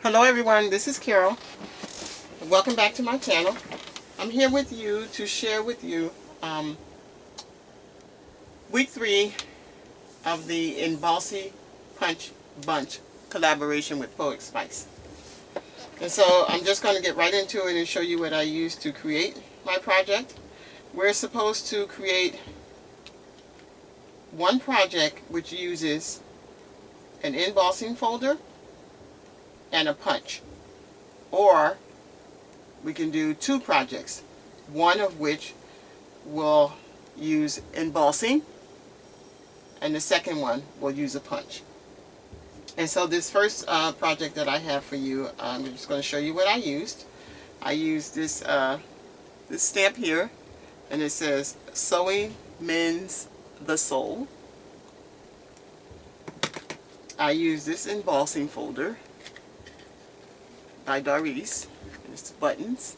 Hello everyone, this is Carol. Welcome back to my channel. I'm here with you to share with you week 3 of the EMBOSSY Punch Bunch collaboration with Poetspice. And so I'm just going to get right into it and show you what I used to create my project. We're supposed to create one project which uses an embossing folder and a punch, or we can do 2 projects, one of which will use embossing and the second one will use a punch. And so this first project that I have for you, I'm just going to show you what I used. I used this this stamp here, and it says "Sewing Mends the Soul." I used this embossing folder by Daretobecreative. It's buttons.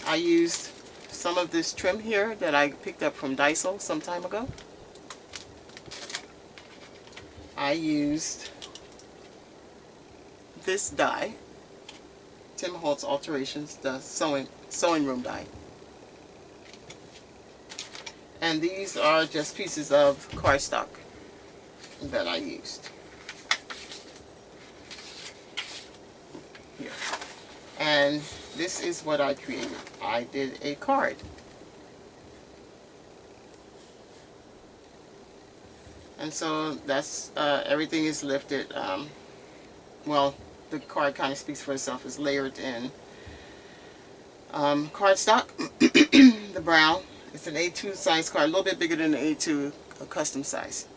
I used some of this trim here that I picked up from Daiso some time ago. I used this die, Tim Holtz Alterations, the sewing room die. And these are just pieces of cardstock that I used. Here. And this is what I created. I did a card. And so that's everything is lifted. Well, the card kind of speaks for itself. It's layered in cardstock, the brown. It's an A2 size card, a little bit bigger than the A2, a custom size.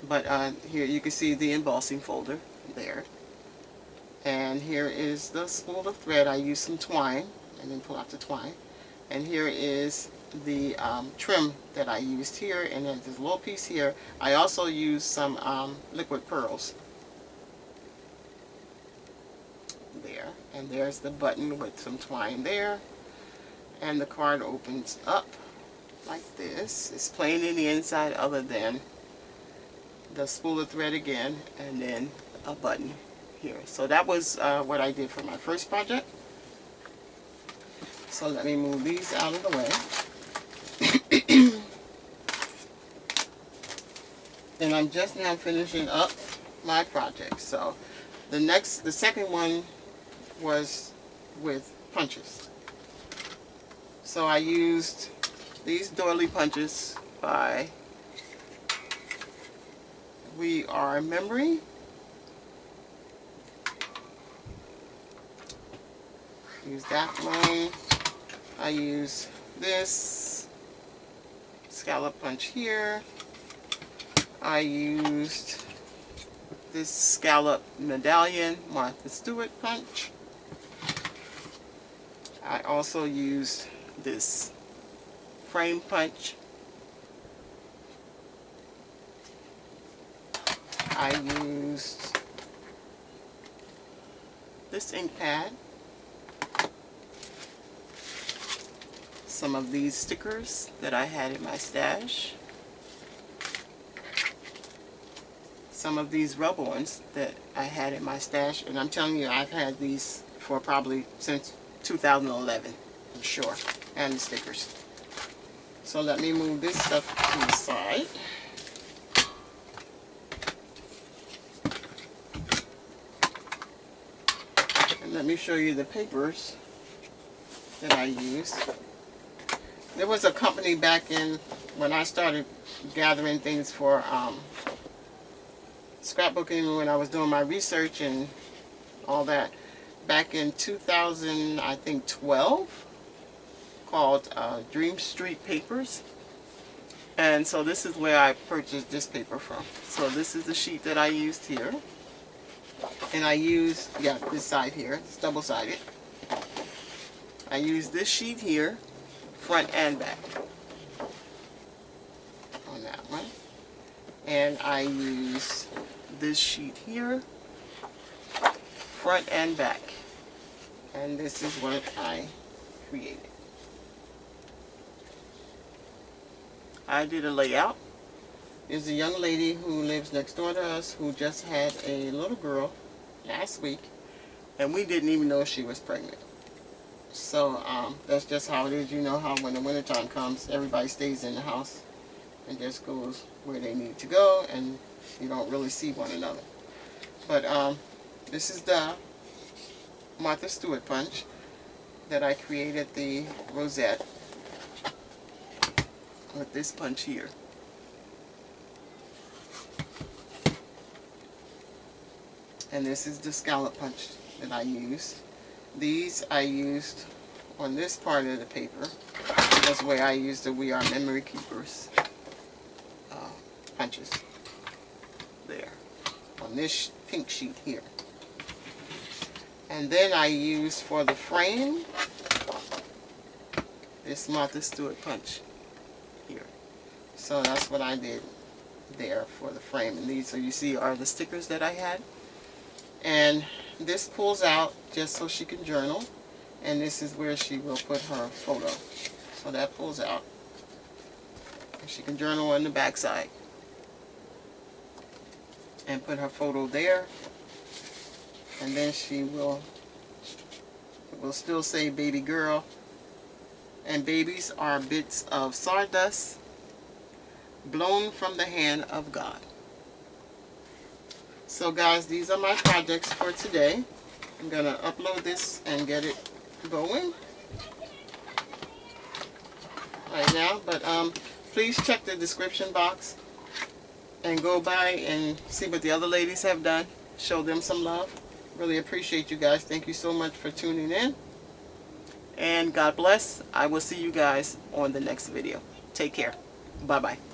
But here you can see the embossing folder there. And here is the spool of thread. I used some twine and then pull out the twine. And here is the trim that I used here, and then this little piece here. I also used some liquid pearls there. And there's the button with some twine there. And the card opens up like this. It's plain in the inside other than the spool of thread again, and then a button here. So that was what I did for my first project. So let me move these out of the way. And I'm just now finishing up my project. So the second one was with punches. So I used these doily punches by We Are Memory. Use that one. I use this scallop punch here. I used this scallop medallion Martha Stewart punch. I also used this frame punch. I used this ink pad. Some of these stickers that I had in my stash. Some of these rubber ones that I had in my stash. And I'm telling you, I've had these for probably since 2011, for sure. And the stickers. So let me move this stuff to the side. And let me show you the papers that I used. There was a company back in when I started gathering things for scrapbooking, when I was doing my research and all that, back in 2012, called Dream Street Papers. And so this is where I purchased this paper from. So this is the sheet that I used here. And I used, yeah, this side here, it's double-sided. I used this sheet here, front and back, on that one. And I use this sheet here, front and back. And this is what I created. I did a layout There's a young lady who lives next door to us who just had a little girl last week, and we didn't even know she was pregnant. So that's just how it is. You know how when the wintertime comes, everybody stays in the house and just goes where they need to go, and you don't really see one another. But this is the Martha Stewart punch that I created the rosette with this punch here. And this is the scallop punch that I used. These I used on this part of the paper. That's where I used the We Are Memory Keepers punches. There. On this pink sheet here. And then I used for the frame this Martha Stewart punch here. So that's what I did there for the frame. And these, so you see, are the stickers that I had. And this pulls out just so she can journal, and this is where she will put her photo. So that pulls out, and she can journal on the back side and put her photo there, and then she will, it will still say baby girl, and babies are bits of sawdust blown from the hand of God. So guys, these are my projects for today. I'm going to upload this and get it going right now. But please check the description box and go by and see what the other ladies have done. Show them some love. Really appreciate you guys. Thank you so much for tuning in. And God bless. I will see you guys on the next video. Take care. Bye-bye.